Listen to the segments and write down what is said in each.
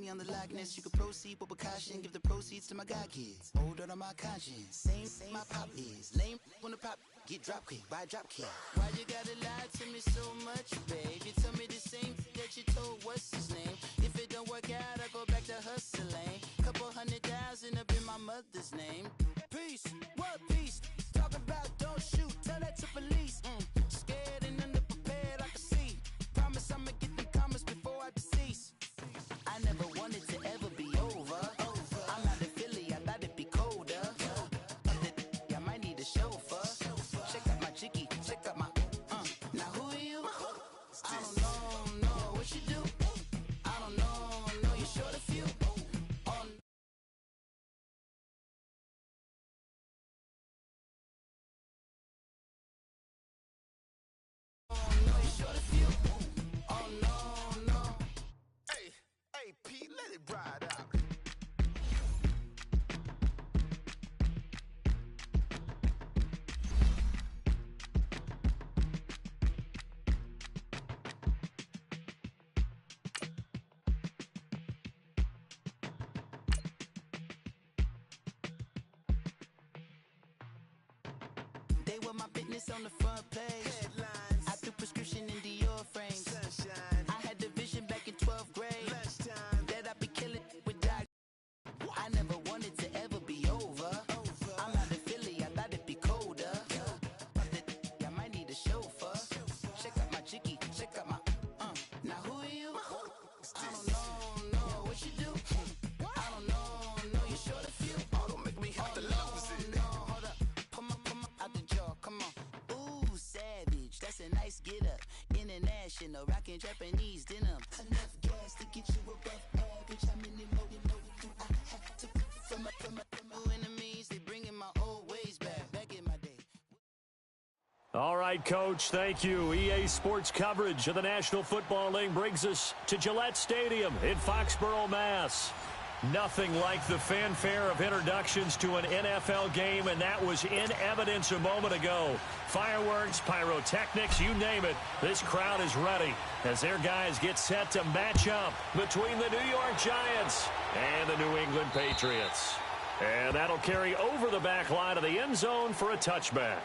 me on the likeness. You can proceed with caution, give the proceeds to my god kids. Hold on my conscience, same my pop is. Lame when the pop get drop kick by drop kick. Why you gotta lie to me so much, babe? You tell me the same that you told what's his name. If it don't work out, I go back to hustling. Couple 100,000 up in my mother's name. Peace, what peace? Talking about don't shoot, tell that to police. Scared and underprepared, I can see. Promise I'ma get them comments before I decease. I never wanted to ever be over. I'm not a Philly, I thought it'd be colder. I might need a chauffeur. Check out my chicky, check out my now who are you? I don't know what you do. I don't know you're short a few. Hey, Pete, let it ride out. They were my business on the front page. Headlines. I threw prescription in Dior frames. Sunshine. I had the vision back in 12th grade Lunchtime. that I'd be killing with Doc. I never wanted to ever be over. I'm not a Philly, I thought it'd be colder. I might need a chauffeur. Check out my chicky, check out my now who are you? I don't know what you do. I don't know you're short a few. Oh, don't make me have to lose it. No, hold up. Pull my out the jaw, come on. Ooh, savage, that's a nice get up. International, rockin' Japanese denim. Enough gas to get you above average. How many more do I have to from my enemies? They bringing my old ways back in my day. All right, Coach, thank you. EA Sports coverage of the National Football League brings us to Gillette Stadium in Foxborough, Mass. Nothing like the fanfare of introductions to an NFL game, and that was in evidence a moment ago. Fireworks, pyrotechnics, you name it. This crowd is ready as their guys get set to match up between the New York Giants and the New England Patriots. And that'll carry over the back line of the end zone for a touchback.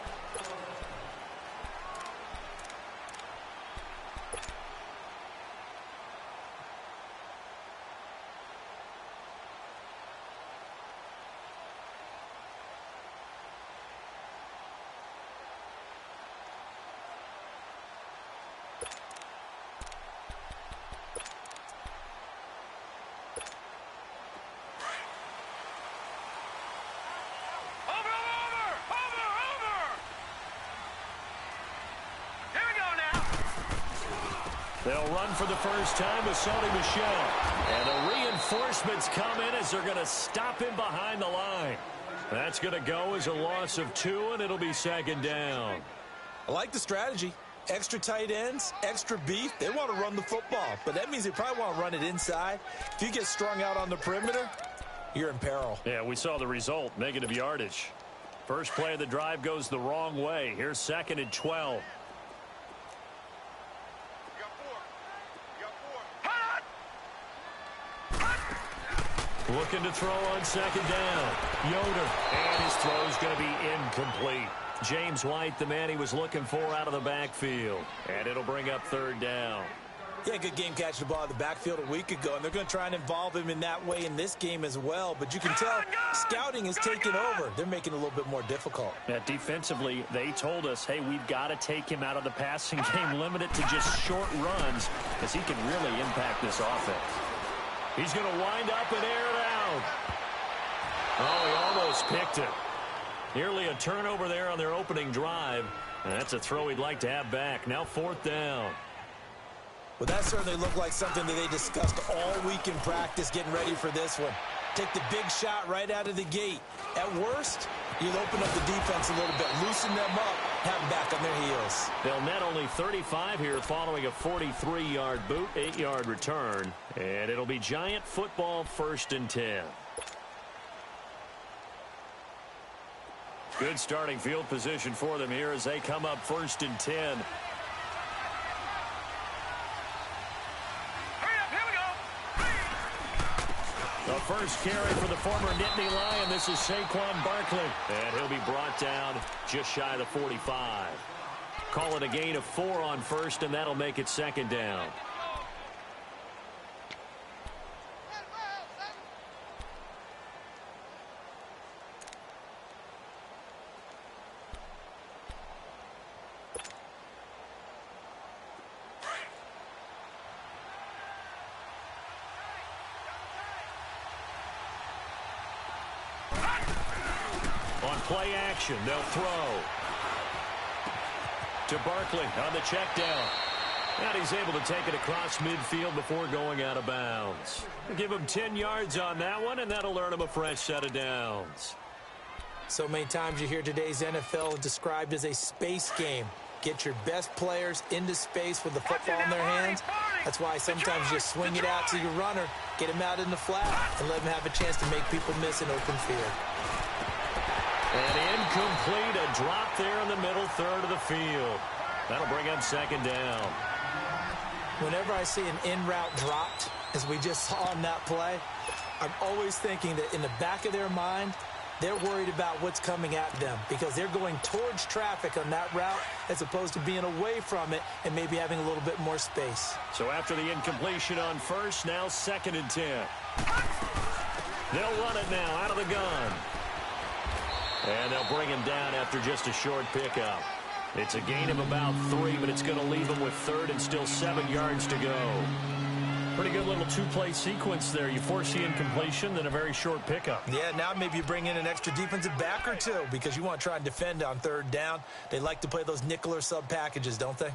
They'll run for the first time with Sony Michel. And the reinforcements come in as they're going to stop him behind the line. That's going to go as a loss of 2, and it'll be second down. I like the strategy. Extra tight ends, extra beef. They want to run the football, but that means they probably want to run it inside. If you get strung out on the perimeter, you're in peril. Yeah, we saw the result, negative yardage. First play of the drive goes the wrong way. Here's 2nd and 12. Looking to throw on second down. Yoder. And his throw's going to be incomplete. James White, the man he was looking for out of the backfield. And it'll bring up 3rd down. Yeah, good game catching the ball in the backfield a week ago, and they're going to try and involve him in that way in this game as well. But you can tell scouting is taking over. They're making it a little bit more difficult. Yeah, defensively, they told us, hey, we've got to take him out of the passing game, limit it to just short runs, because he can really impact this offense. He's going to wind up and air it out. Oh, he almost picked it. Nearly a turnover there on their opening drive. And that's a throw he'd like to have back. Now 4th down. Well, that certainly looked like something that they discussed all week in practice getting ready for this one. Take the big shot right out of the gate. At worst, you'll open up the defense a little bit, loosen them up, have them back on their heels. They'll net only 35 here following a 43-yard boot, 8-yard return. And it'll be Giant football 1st and 10. Good starting field position for them here as they come up 1st and 10. The first carry for the former Nittany Lion. This is Saquon Barkley. And he'll be brought down just shy of the 45. Call it a gain of 4 on first, and that'll make it second down. On play action, they'll throw to Barkley on the check down. And he's able to take it across midfield before going out of bounds. Give him 10 yards on that one, and that'll earn him a fresh set of downs. So many times you hear today's NFL described as a space game. Get your best players into space with the football in their hands. That's why sometimes you swing it out to your runner, get him out in the flat, and let him have a chance to make people miss an open field. And incomplete, a drop there in the middle third of the field. That'll bring up second down. Whenever I see an in-route dropped, as we just saw on that play, I'm always thinking that in the back of their mind, they're worried about what's coming at them because they're going towards traffic on that route as opposed to being away from it and maybe having a little bit more space. So after the incompletion on first, now 2nd and 10. They'll run it now out of the gun. And they'll bring him down after just a short pickup. It's a gain of about 3, but it's going to leave him with 3rd and still 7 yards to go. Pretty good little two-play sequence there. You force the incompletion, then a very short pickup. Yeah, now maybe you bring in an extra defensive back or two because you want to try and defend on 3rd down. They like to play those nickel or sub packages, don't they?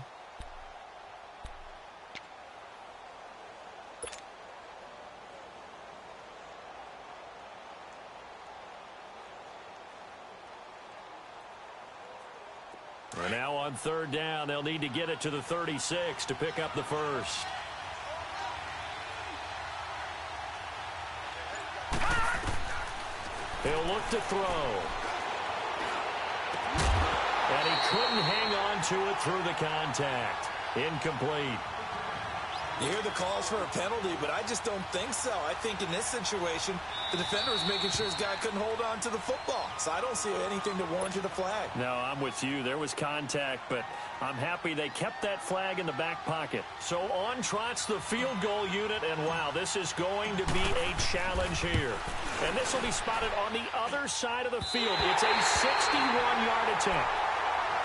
And now on 3rd down, they'll need to get it to the 36 to pick up the first. He'll look to throw. And he couldn't hang on to it through the contact. Incomplete. You hear the calls for a penalty, but I just don't think so. I think in this situation, the defender was making sure his guy couldn't hold on to the football. So I don't see anything to warrant a flag. No, I'm with you. There was contact, but I'm happy they kept that flag in the back pocket. So on trots the field goal unit, and wow, this is going to be a challenge here. And this will be spotted on the other side of the field. It's a 61-yard attempt.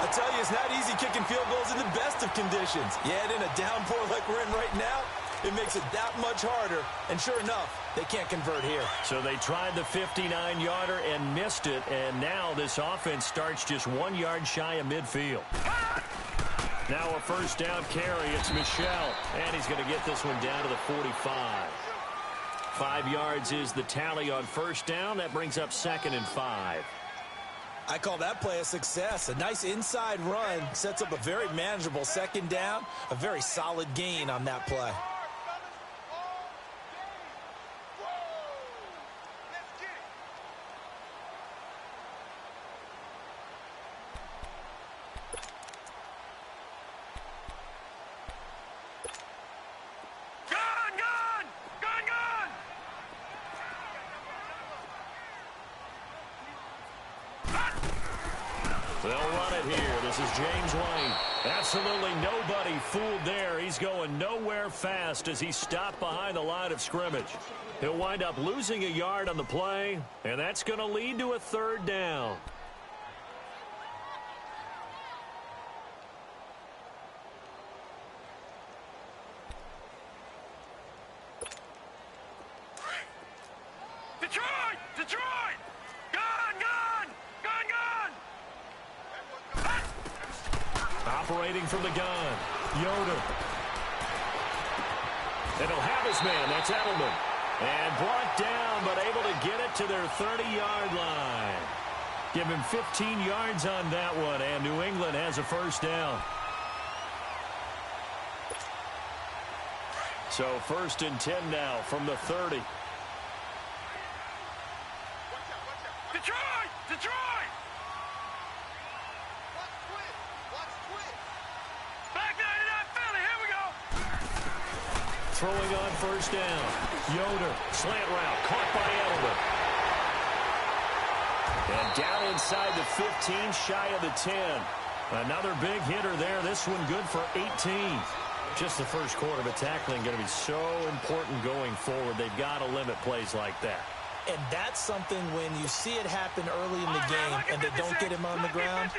I tell you, it's not easy kicking field goals in the best of conditions. Yet in a downpour like we're in right now, it makes it that much harder. And sure enough, they can't convert here. So they tried the 59-yarder and missed it, and now this offense starts just 1 yard shy of midfield. Now a first down carry. It's Michel, and he's going to get this one down to the 45. 5 yards is the tally on first down. That brings up 2nd and 5. I call that play a success. A nice inside run sets up a very manageable 2nd down. A very solid gain on that play. They'll run it here. This is James White. Absolutely nobody fooled there. He's going nowhere fast as he's stopped behind the line of scrimmage. He'll wind up losing a yard on the play, and that's going to lead to a 3rd down. Detroit! Detroit! Operating from the gun, Yoder. And he'll have his man. That's Edelman. And brought down, but able to get it to their 30-yard line. Give him 15 yards on that one, and New England has a first down. So 1st and 10 now from the 30. Detroit! Detroit! throwing on first down. Yoder, slant route, caught by Edelman. And down inside the 15, shy of the 10. Another big hitter there. This one good for 18. Just the first quarter, but tackling going to be so important going forward. They've got to limit plays like that. And that's something when you see it happen early in the game and they don't get him on the ground,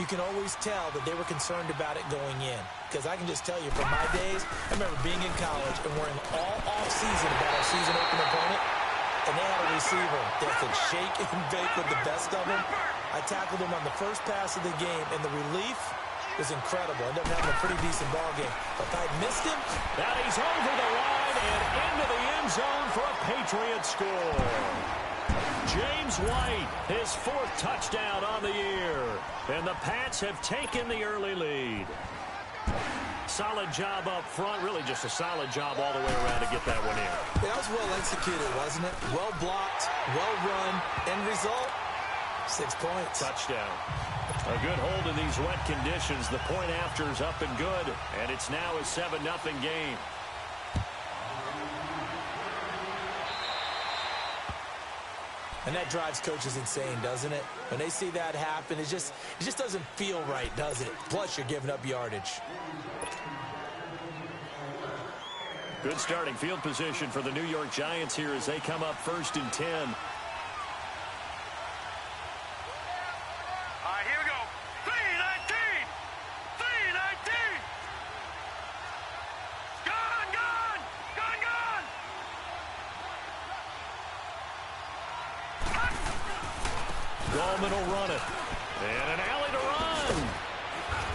you can always tell that they were concerned about it going in. Because I can just tell you, from my days, I remember being in college and worrying all off-season about our season open opponent, and they had a receiver that could shake and bake with the best of them. I tackled him on the first pass of the game, and the relief was incredible. Ended up having a pretty decent ball game. But if I missed him... Now he's over the line and into the end zone for a Patriot score. James White, his 4th touchdown on the year. And the Pats have taken the early lead. Solid job up front. Really just a solid job all the way around to get that one in. That was well executed, wasn't it? Well blocked, well run. End result, 6 points. Touchdown. A good hold in these wet conditions. The point after is up and good. And it's now a 7-0 game. And that drives coaches insane, doesn't it? When they see that happen, it just doesn't feel right, does it? Plus, you're giving up yardage. Good starting field position for the New York Giants here as they come up 1st and 10. All right, here we go. 3-19! 3-19! Gone, gone! Gone, gone! Gallman will run it. And an alley to run.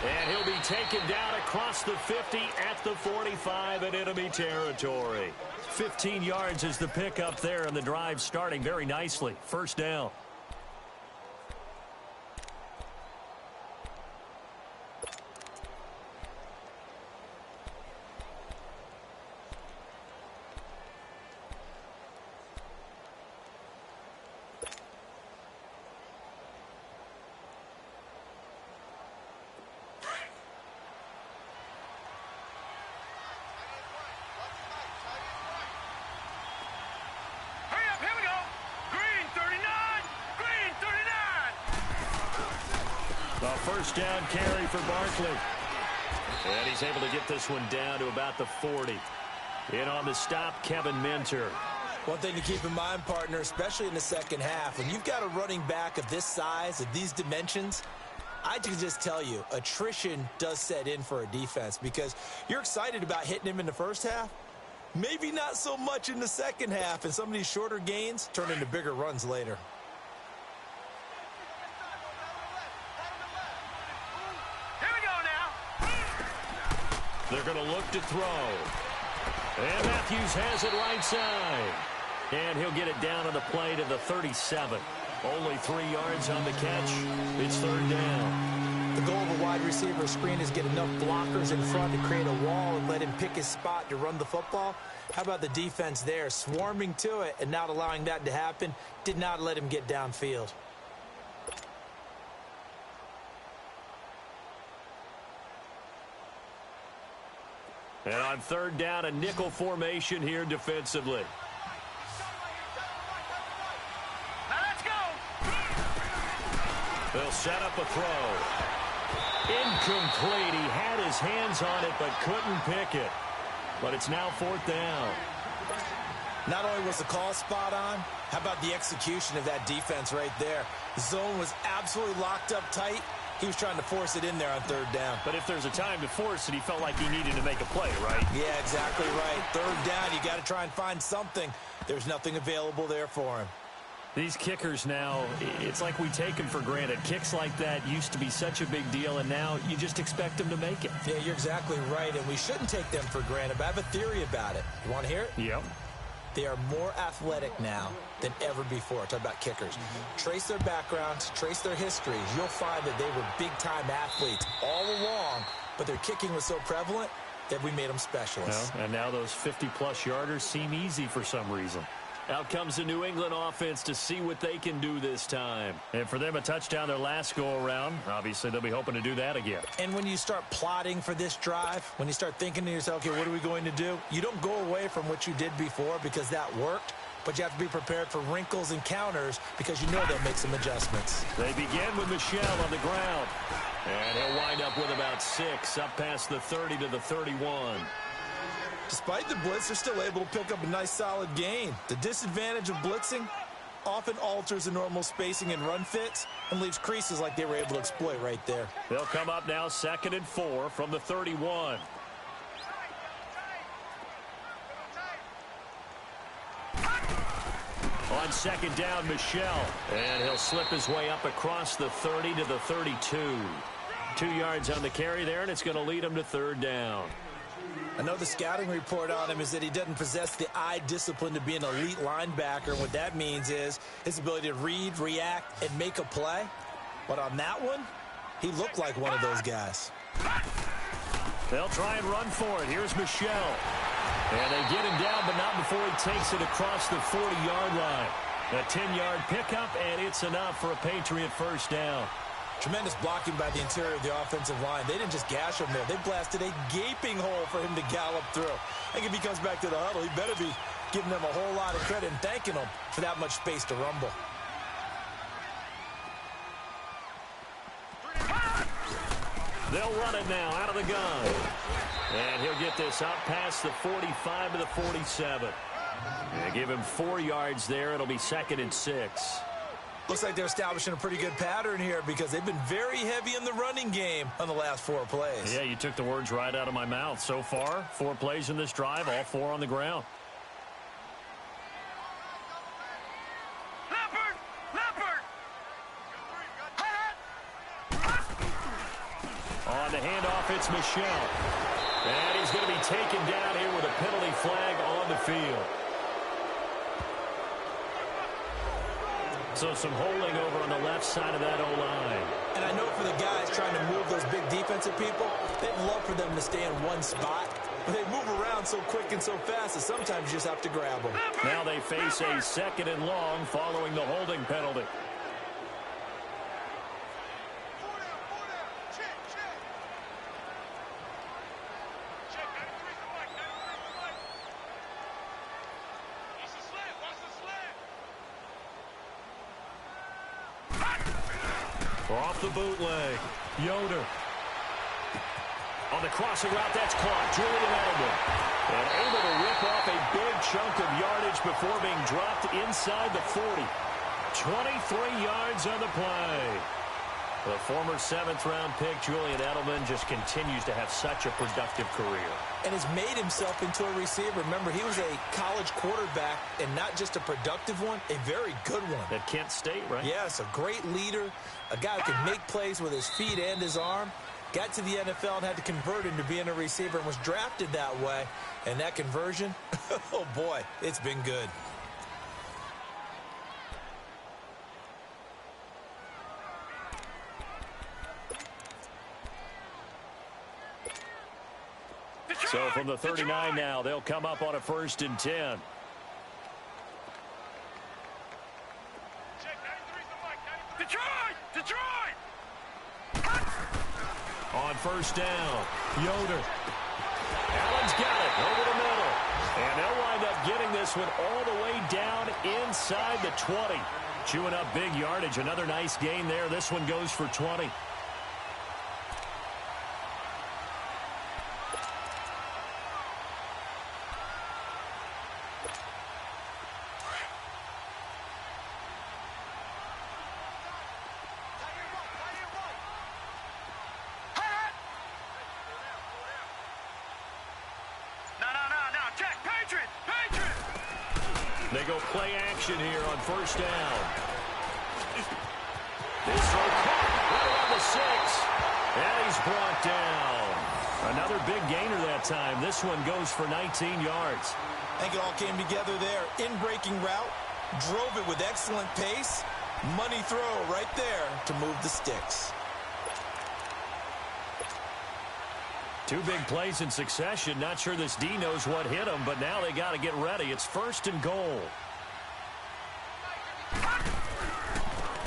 And he'll be taken down across the 50 at the 45 in enemy territory. 15 yards is the pickup there, and the drive starting very nicely. First down. First down carry for Barkley. And he's able to get this one down to about the 40. In on the stop, Kevin Minter. One thing to keep in mind, partner, especially in the second half, when you've got a running back of this size, of these dimensions, I can just tell you, attrition does set in for a defense because you're excited about hitting him in the first half. Maybe not so much in the second half, and some of these shorter gains turn into bigger runs later. They're going to look to throw. And Matthews has it right side. And he'll get it down on the play to the 37. Only 3 yards on the catch. It's 3rd down. The goal of a wide receiver screen is get enough blockers in front to create a wall and let him pick his spot to run the football. How about the defense there, swarming to it and not allowing that to happen? Did not let him get downfield. And on 3rd down, a nickel formation here defensively. Now let's go! They'll set up a throw. Incomplete. He had his hands on it but couldn't pick it. But it's now 4th down. Not only was the call spot on, how about the execution of that defense right there? The zone was absolutely locked up tight. He was trying to force it in there on 3rd down. But if there's a time to force it, he felt like he needed to make a play, right? Yeah, exactly right. 3rd down, you got to try and find something. There's nothing available there for him. These kickers now, it's like we take them for granted. Kicks like that used to be such a big deal, and now you just expect them to make it. Yeah, you're exactly right, and we shouldn't take them for granted, but I have a theory about it. You want to hear it? Yep. They are more athletic now than ever before. Talk about kickers. Trace their backgrounds, trace their histories. You'll find that they were big-time athletes all along, but their kicking was so prevalent that we made them specialists. Well, and now those 50-plus yarders seem easy for some reason. Out comes the New England offense to see what they can do this time. And for them, a touchdown their last go-around. Obviously, they'll be hoping to do that again. And when you start plotting for this drive, when you start thinking to yourself, okay, what are we going to do? You don't go away from what you did before because that worked, but you have to be prepared for wrinkles and counters because you know they'll make some adjustments. They begin with Michel on the ground. And he'll wind up with about 6, up past the 30 to the 31. Despite the blitz, they're still able to pick up a nice solid gain. The disadvantage of blitzing often alters the normal spacing and run fits and leaves creases like they were able to exploit right there. They'll come up now 2nd and 4 from the 31. On 2nd down, Michel. And he'll slip his way up across the 30 to the 32. 2 yards on the carry there, and it's going to lead him to 3rd down. I know the scouting report on him is that he doesn't possess the eye discipline to be an elite linebacker. What that means is his ability to read, react, and make a play. But on that one, he looked like one of those guys. They'll try and run for it. Here's Michel. And they get him down, but not before he takes it across the 40-yard line. A 10-yard pickup, and it's enough for a Patriot first down. Tremendous blocking by the interior of the offensive line. They didn't just gash him there. They blasted a gaping hole for him to gallop through. I think if he comes back to the huddle, he better be giving them a whole lot of credit and thanking them for that much space to rumble. They'll run it now out of the gun. And he'll get this out past the 45 to the 47. And give him 4 yards there. It'll be 2nd and 6. Looks like they're establishing a pretty good pattern here because they've been very heavy in the running game on the last 4 plays. Yeah, you took the words right out of my mouth. So far, 4 plays in this drive, all 4 on the ground. On the handoff, it's Michel. And he's going to be taken down here with a penalty flag on the field. So some holding over on the left side of that O-line. And I know for the guys trying to move those big defensive people, they'd love for them to stay in one spot. But they move around so quick and so fast that sometimes you just have to grab them. Now they face a 2nd and long following the holding penalty. Off the bootleg, Yoder. On the crossing route, that's caught. Julian Edelman. And able to rip off a big chunk of yardage before being dropped inside the 40. 23 yards on the play. The former 7th-round pick, Julian Edelman, just continues to have such a productive career. And has made himself into a receiver. Remember, he was a college quarterback, and not just a productive one, a very good one. At Kent State, right? Yes, a great leader, a guy who can make plays with his feet and his arm. Got to the NFL and had to convert into being a receiver and was drafted that way. And that conversion, oh boy, it's been good. So from the 39 now, they'll come up on a 1st and 10. On 1st down, Yoder. Allen's got it over the middle. And they'll wind up getting this one all the way down inside the 20. Chewing up big yardage. Another nice gain there. This one goes for 20. They go play action here on 1st down. This throw caught right around the 6. And he's brought down. Another big gainer that time. This one goes for 19 yards. I think it all came together there. In-breaking route, drove it with excellent pace. Money throw right there to move the sticks. 2 big plays in succession. Not sure this D knows what hit him, but now they got to get ready. It's 1st and goal.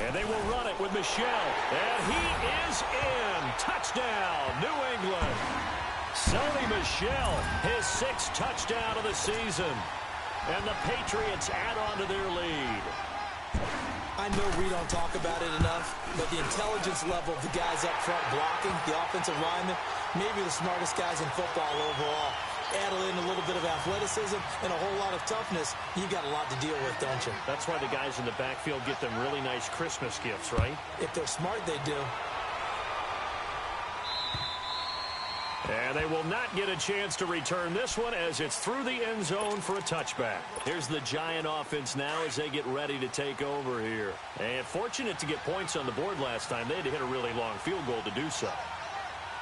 And they will run it with Michel. And he is in. Touchdown, New England. Sony Michel, his 6th touchdown of the season. And the Patriots add on to their lead. I know we don't talk about it enough, but the intelligence level of the guys up front blocking, the offensive linemen, maybe the smartest guys in football overall. Add in a little bit of athleticism and a whole lot of toughness, you got a lot to deal with, don't you? That's why the guys in the backfield get them really nice Christmas gifts, right? If they're smart, they do. And they will not get a chance to return this one as it's through the end zone for a touchback. Here's the Giant offense now as they get ready to take over here. And fortunate to get points on the board last time. They had to hit a really long field goal to do so.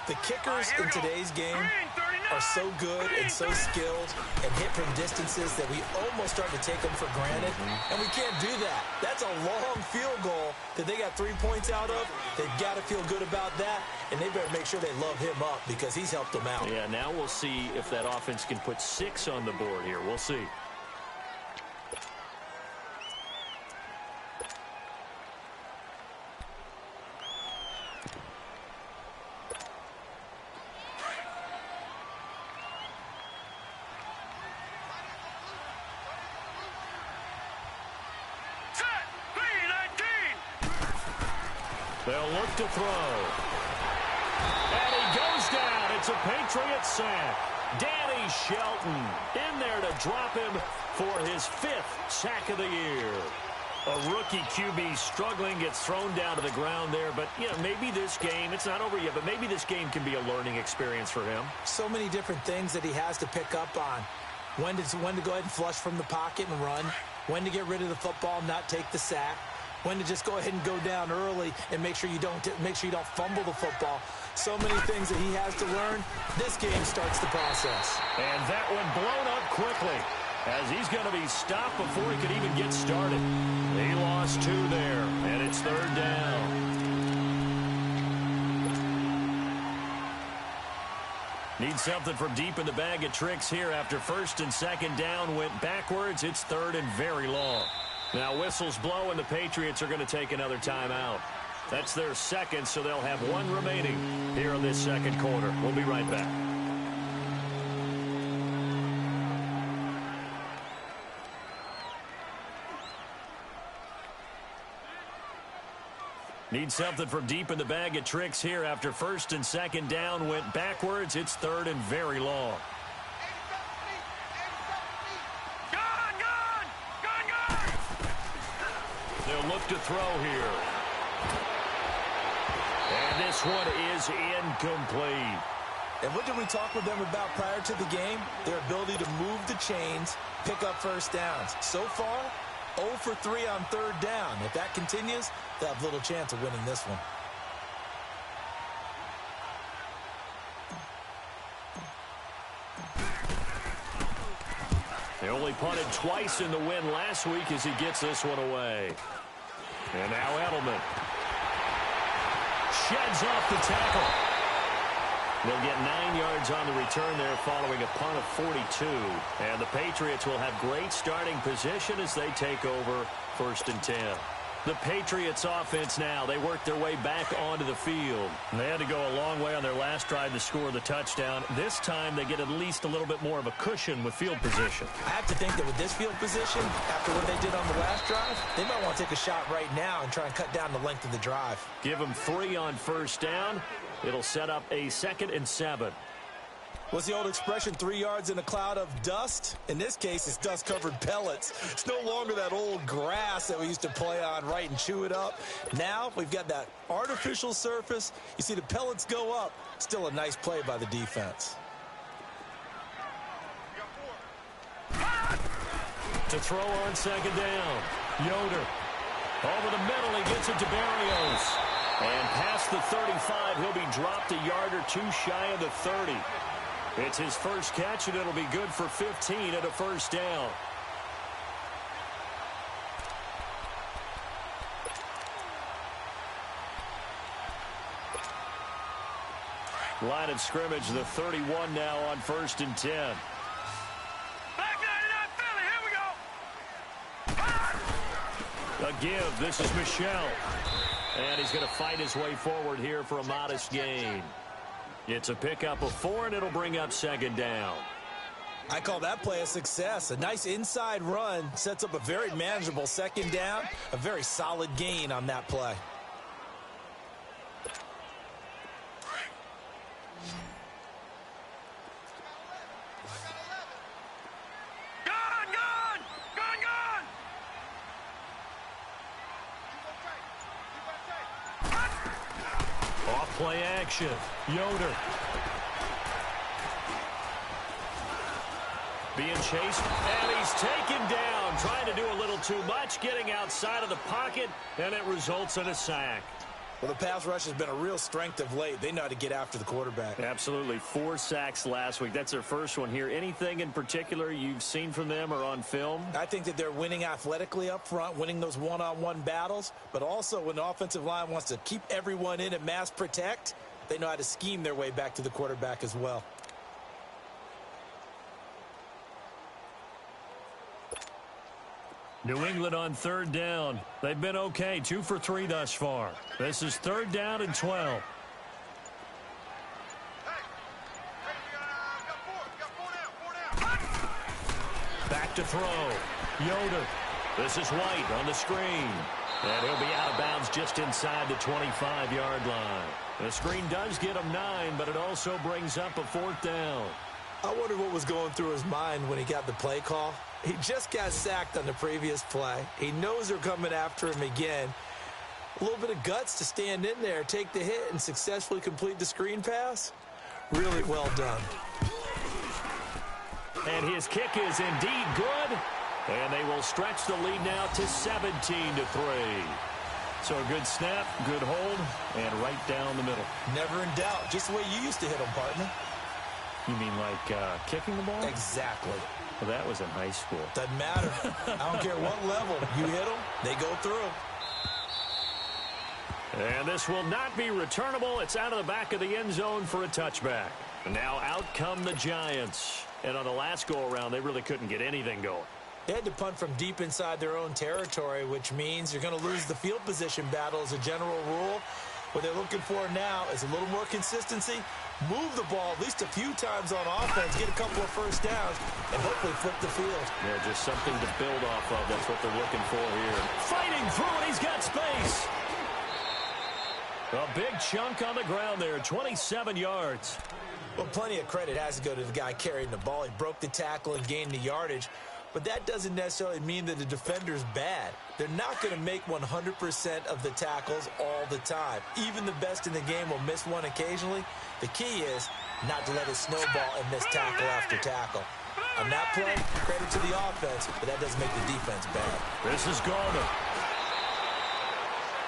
The kickers in today's game are so good and so skilled and hit from distances that we almost start to take them for granted, and we can't do that. That's a long field goal that they got 3 points out of. They've got to feel good about that, and they better make sure they love him up because he's helped them out. Yeah, now we'll see if that offense can put 6 on the board here. We'll see. They'll look to throw. And he goes down. It's a Patriot sack. Danny Shelton in there to drop him for his 5th sack of the year. A rookie QB struggling, gets thrown down to the ground there. But, you know, maybe this game, it's not over yet, but maybe this game can be a learning experience for him. So many different things that he has to pick up on. When to go ahead and flush from the pocket and run. When to get rid of the football, not take the sack. When to just go ahead and go down early and make sure you don't fumble the football. So many things that he has to learn. This game starts the process. And that one blown up quickly as he's going to be stopped before he could even get started. He lost 2 there, and it's 3rd down. Need something from deep in the bag of tricks here after 1st and 2nd down went backwards. It's 3rd and very long. Now whistles blow and the Patriots are going to take another timeout. That's their 2nd, so they'll have 1 remaining here in this 2nd quarter. We'll be right back. Need something from deep in the bag of tricks here after 1st and 2nd down went backwards. It's 3rd and very long. They'll look to throw here. And this one is incomplete. And what did we talk with them about prior to the game? Their ability to move the chains, pick up 1st downs. So far, 0 for 3 on 3rd down. If that continues, they'll have little chance of winning this one. They only punted twice in the win last week as he gets this one away. And now Edelman sheds off the tackle. They'll get 9 yards on the return there following a punt of 42. And the Patriots will have great starting position as they take over 1st and 10. The Patriots offense now, they work their way back onto the field. They had to go a long way on their last drive to score the touchdown. This time they get at least a little bit more of a cushion with field position. I have to think that with this field position, after what they did on the last drive, they might want to take a shot right now and try and cut down the length of the drive. Give them 3 on 1st down. It'll set up a 2nd and 7. What's the old expression, 3 yards in a cloud of dust? In this case, it's dust-covered pellets. It's no longer that old grass that we used to play on, right, and chew it up. Now we've got that artificial surface. You see the pellets go up. Still a nice play by the defense. To throw on 2nd down. Yoder. Over the middle, he gets it to Barrios. And past the 35, he'll be dropped a yard or 2 shy of the 30. It's his first catch, and it'll be good for 15 at a 1st down. Line of scrimmage, the 31 now on 1st and 10. The give. This is Michel. And he's going to fight his way forward here for a modest gain. It's a pickup of 4, and it'll bring up second down. I call that play a success. A nice inside run sets up a very manageable second down. A very solid gain on that play. Play action. Yoder. Being chased, and he's taken down. Trying to do a little too much, getting outside of the pocket, and it results in a sack. Well, the pass rush has been a real strength of late. They know how to get after the quarterback. Absolutely. 4 sacks last week. That's their first one here. Anything in particular you've seen from them or on film? I think that they're winning athletically up front, winning those one-on-one battles, but also when the offensive line wants to keep everyone in and mass protect, they know how to scheme their way back to the quarterback as well. New England on third down. They've been okay, 2 for 3 thus far. This is third down and 12. Back to throw. Yoder. This is White on the screen. And he'll be out of bounds just inside the 25-yard line. The screen does get him 9, but it also brings up a 4th down. I wonder what was going through his mind when he got the play call. He just got sacked on the previous play. He knows they're coming after him again. A little bit of guts to stand in there, take the hit, and successfully complete the screen pass. Really well done. And his kick is indeed good. And they will stretch the lead now to 17-3. So a good snap, good hold, and right down the middle. Never in doubt. Just the way you used to hit them, partner. You mean like kicking the ball? Exactly. Well, that was in high school. Doesn't matter. I don't care what level. You hit them, they go through. And this will not be returnable. It's out of the back of the end zone for a touchback. And now out come the Giants. And on the last go-around, they really couldn't get anything going. They had to punt from deep inside their own territory, which means you're going to lose the field position battle as a general rule. What they're looking for now is a little more consistency, move the ball at least a few times on offense, get a couple of first downs, and hopefully flip the field. Yeah, just something to build off of. That's what they're looking for here. Fighting through it, he's got space. A big chunk on the ground there, 27 yards. Well, plenty of credit has to go to the guy carrying the ball. He broke the tackle and gained the yardage. But that doesn't necessarily mean that the defender's bad. They're not going to make 100% of the tackles all the time. Even the best in the game will miss one occasionally. The key is not to let it snowball and miss tackle after tackle. On that play, credit to the offense, but that doesn't make the defense bad. This is Garner.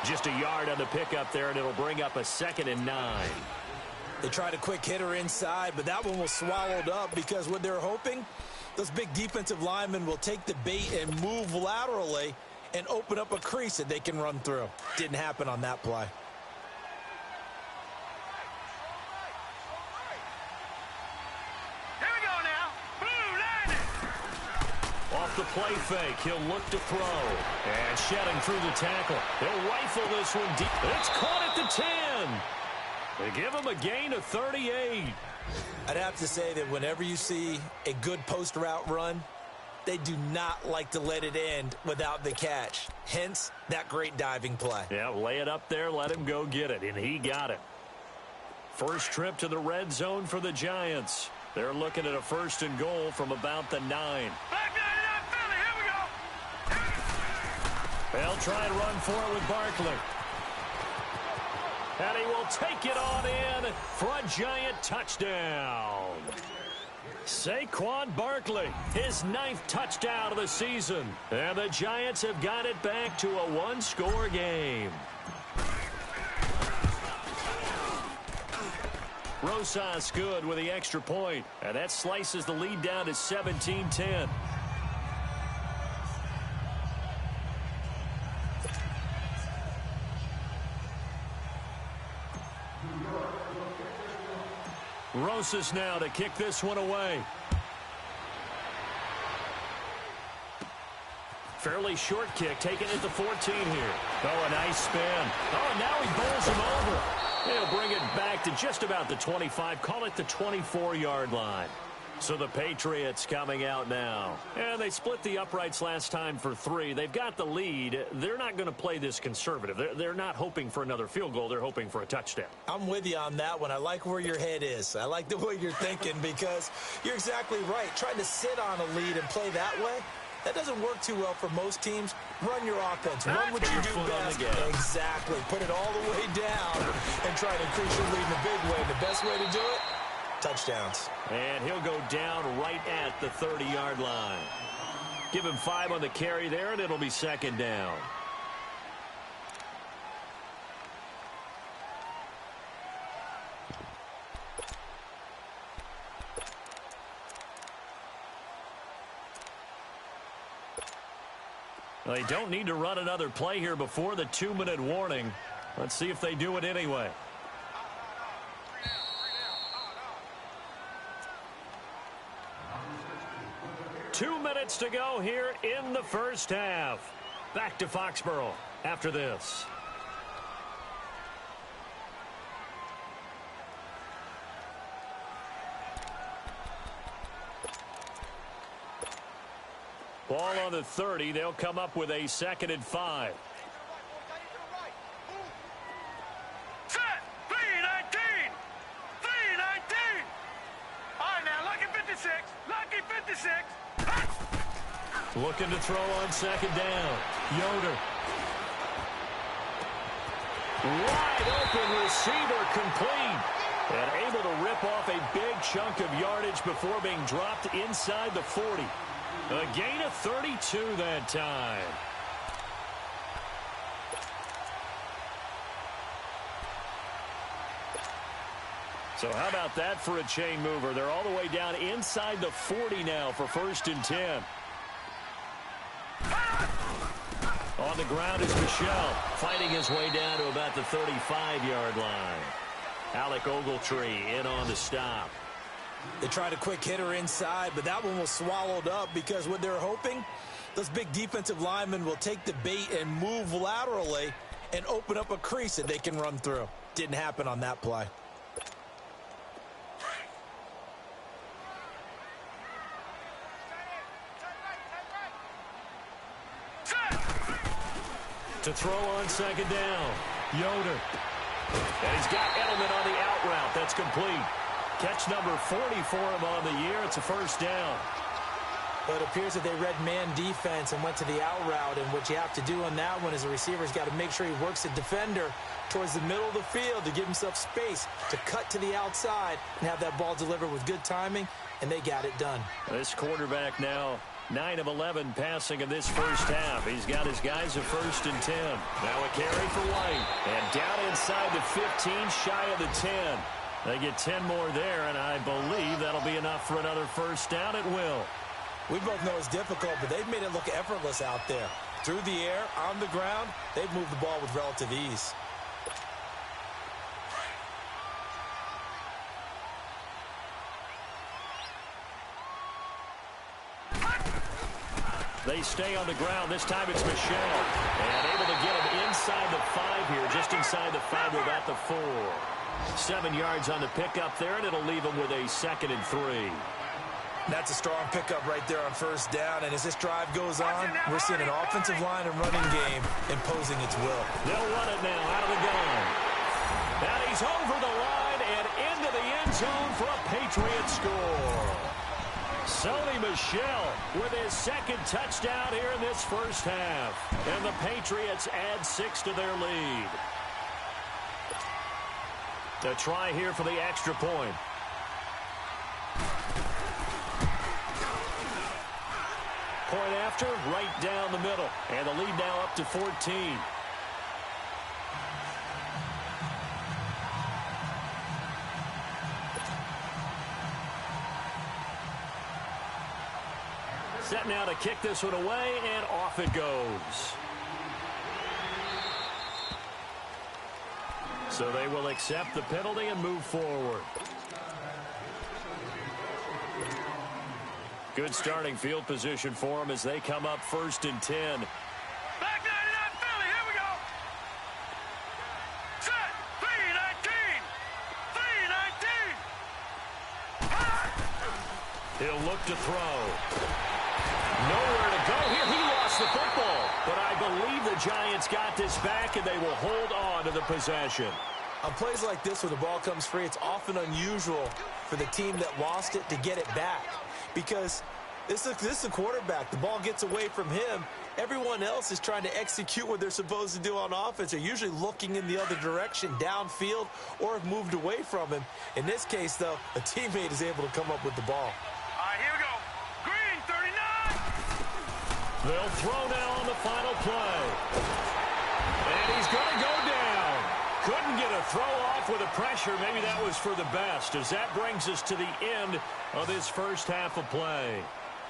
Just a yard on the pickup there, and it'll bring up a 2nd and 9. They tried a quick hitter inside, but that one was swallowed up because what they're hoping, those big defensive linemen will take the bait and move laterally and open up a crease that they can run through. Didn't happen on that play. Here we go now. Blue line. Off the play fake, he'll look to throw. And shedding through the tackle. He'll rifle this one deep. It's caught at the 10. They give him a gain of 38. I'd have to say that whenever you see a good post route run, they do not like to let it end without the catch. Hence, that great diving play. Yeah, lay it up there, let him go get it, and he got it. First trip to the red zone for the Giants. They're looking at a 1st and goal from about the 9. Back 99 Philly. Here we go. They'll try and run for it with Barkley. And he will take it on in for a Giant touchdown. Saquon Barkley, his 9th touchdown of the season. And the Giants have got it back to a 1-score game. Rosas good with the extra point. And that slices the lead down to 17-10. Rosas now to kick this one away. Fairly short kick, taken at the 14 here. Oh, a nice spin. Oh, and now he bowls him over. He'll bring it back to just about the 25, call it the 24-yard line. So the Patriots coming out now. And they split the uprights last time for 3. They've got the lead. They're not going to play this conservative. They're not hoping for another field goal. They're hoping for a touchdown. I'm with you on that one. I like where your head is. I like the way you're thinking because you're exactly right. Trying to sit on a lead and play that way, that doesn't work too well for most teams. Run your offense. Run what you do best. Exactly. Put it all the way down and try to increase your lead in a big way. The best way to do it, touchdowns. And he'll go down right at the 30-yard line. Give him 5 on the carry there, and it'll be second down. Well, they don't need to run another play here before the 2-minute warning. Let's see if they do it anyway. Two minutes to go here in the first half. Back to Foxborough after this. Ball on the 30. They'll come up with a 2nd and 5. Set! 319! 319! All right, now, lucky 56. Lucky 56. Looking to throw on 2nd down. Yoder. Wide open receiver complete. And able to rip off a big chunk of yardage before being dropped inside the 40. A gain of 32 that time. So how about that for a chain mover? They're all the way down inside the 40 now for 1st and 10. On the ground is Michel, fighting his way down to about the 35-yard line. Alec Ogletree in on the stop. They tried a quick hitter inside, but that one was swallowed up because what they're hoping, those big defensive linemen will take the bait and move laterally and open up a crease that they can run through. Didn't happen on that play. To throw on 2nd down, Yoder. And he's got Edelman on the out route. That's complete. Catch number 40 for him on the year. It's a 1st down. But it appears that they read man defense and went to the out route. And what you have to do on that one is the receiver's got to make sure he works the defender towards the middle of the field to give himself space to cut to the outside and have that ball delivered with good timing, and they got it done. This quarterback now 9 of 11 passing in this first half. He's got his guys at 1st and 10. Now a carry for White. And down inside the 15, shy of the 10. They get 10 more there, and I believe that'll be enough for another 1st down. It will. We both know it's difficult, but they've made it look effortless out there. Through the air, on the ground, they've moved the ball with relative ease. They stay on the ground. This time it's Michel. And able to get him inside the 5 here, just inside the 5 to about the 4. 7 yards on the pickup there, and it'll leave him with a 2nd and 3. That's a strong pickup right there on 1st down. And as this drive goes on, we're seeing an offensive line and running game imposing its will. They'll run it now out of the gun. And he's over the line and into the end zone for a Patriot score. Sony Michel with his 2nd touchdown here in this first half. And the Patriots add 6 to their lead. A try here for the extra point. Point after, right down the middle. And the lead now up to 14. Set now to kick this one away, and off it goes. So they will accept the penalty and move forward. Good starting field position for them as they come up 1st and 10. Back 99 Philly, here we go. Set, 3-19. He'll look to throw. Nowhere to go here. He lost the football. But I believe the Giants got this back, and they will hold on to the possession. On plays like this where the ball comes free, it's often unusual for the team that lost it to get it back. Because this is a quarterback. The ball gets away from him. Everyone else is trying to execute what they're supposed to do on offense. They're usually looking in the other direction, downfield, or have moved away from him. In this case, though, a teammate is able to come up with the ball. All right, here we go. Green, 39. They'll throw now on the final play. And he's going to go down. Couldn't get a throw off with the pressure. Maybe that was for the best, as that brings us to the end of this first half of play.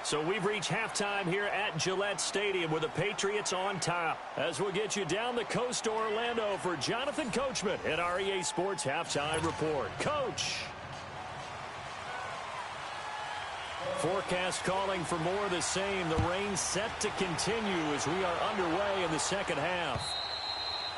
So we've reached halftime here at Gillette Stadium with the Patriots on top. As we'll get you down the coast to Orlando for Jonathan Coachman at our EA Sports Halftime Report. Coach! Forecast calling for more of the same. The rain set to continue as we are underway in the second half.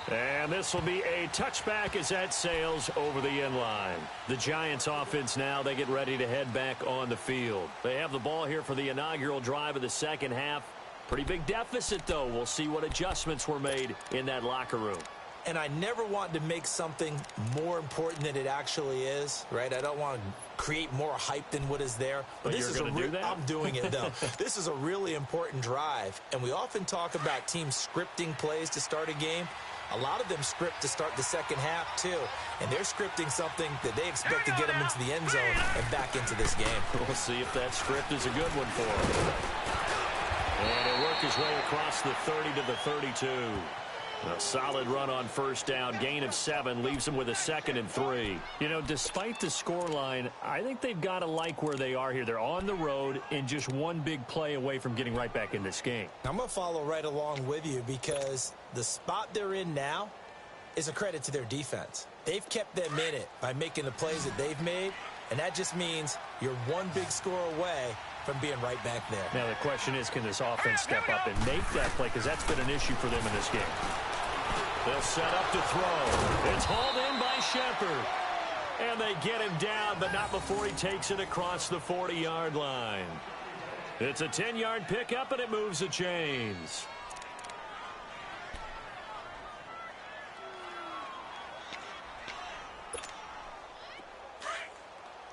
And this will be a touchback as that sails over the end line. The Giants offense now, they get ready to head back on the field. They have the ball here for the inaugural drive of the second half. Pretty big deficit, though. We'll see what adjustments were made in that locker room. And I never want to make something more important than it actually is, right? I don't want to create more hype than what is there. But this is do that? I'm doing it, though. This is a really important drive. And we often talk about teams scripting plays to start a game. A lot of them script to start the second half, too. And they're scripting something that they expect to get them into the end zone and back into this game. We'll see if that script is a good one for them. And he'll work his way across the 30 to the 32. A solid run on first down. Gain of 7 leaves him with a 2nd and 3. You know, despite the scoreline, I think they've got to like where they are here. They're on the road and just one big play away from getting right back in this game. I'm going to follow right along with you because the spot they're in now is a credit to their defense. They've kept them in it by making the plays that they've made, and that just means you're one big score away from being right back there. Now the question is, can this offense step up and make that play? Because that's been an issue for them in this game. They'll set up to throw. It's hauled in by Shepard. And they get him down, but not before he takes it across the 40-yard line. It's a 10-yard pickup, and it moves the chains.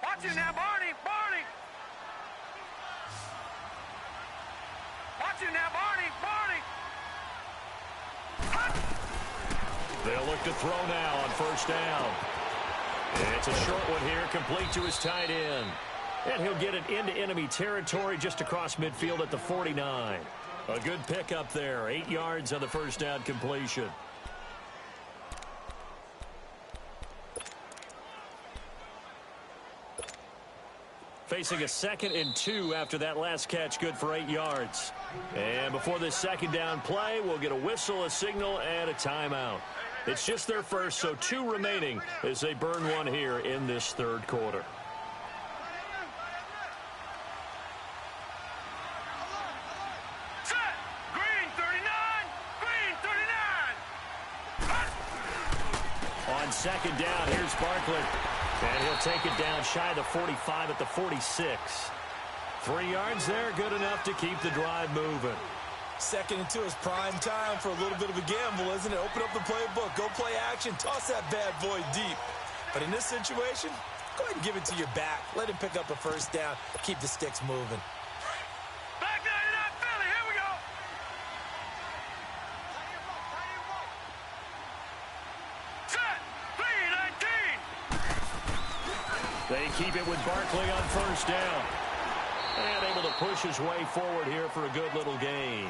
Watch it now, Barney. Barney. Watch it now, Barney. Barney. They'll look to throw now on first down. It's a short one here, complete to his tight end. And he'll get it into enemy territory just across midfield at the 49. A good pickup there, 8 yards on the first down completion. Facing a 2nd and 2 after that last catch, good for 8 yards. And before this second down play, we'll get a whistle, a signal, and a timeout. It's just their first, so 2 remaining as they burn one here in this third quarter. Set. Green, 39. Green, 39. On second down, here's Barkley. And he'll take it down shy of the 45 at the 46. 3 yards there, good enough to keep the drive moving. 2nd and 2 is prime time for a little bit of a gamble, isn't it? Open up the playbook, go play action, toss that bad boy deep. But in this situation, go ahead and give it to your back. Let him pick up a first down, keep the sticks moving. Back 99 Philly, here we go. Set. 3-19. They keep it with Barkley on first down. And able to push his way forward here for a good little gain.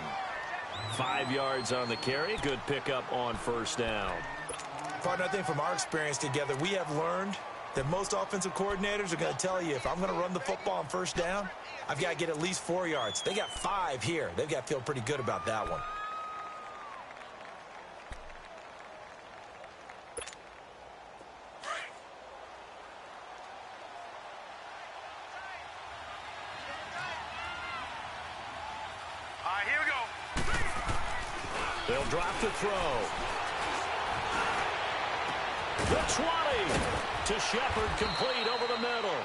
5 yards on the carry. Good pickup on first down. Partner, I think from our experience together, we have learned that most offensive coordinators are going to tell you, if I'm going to run the football on first down, I've got to get at least 4 yards. They got 5 here. They've got to feel pretty good about that one. They'll drop to throw. The 20 to Shepard, complete over the middle.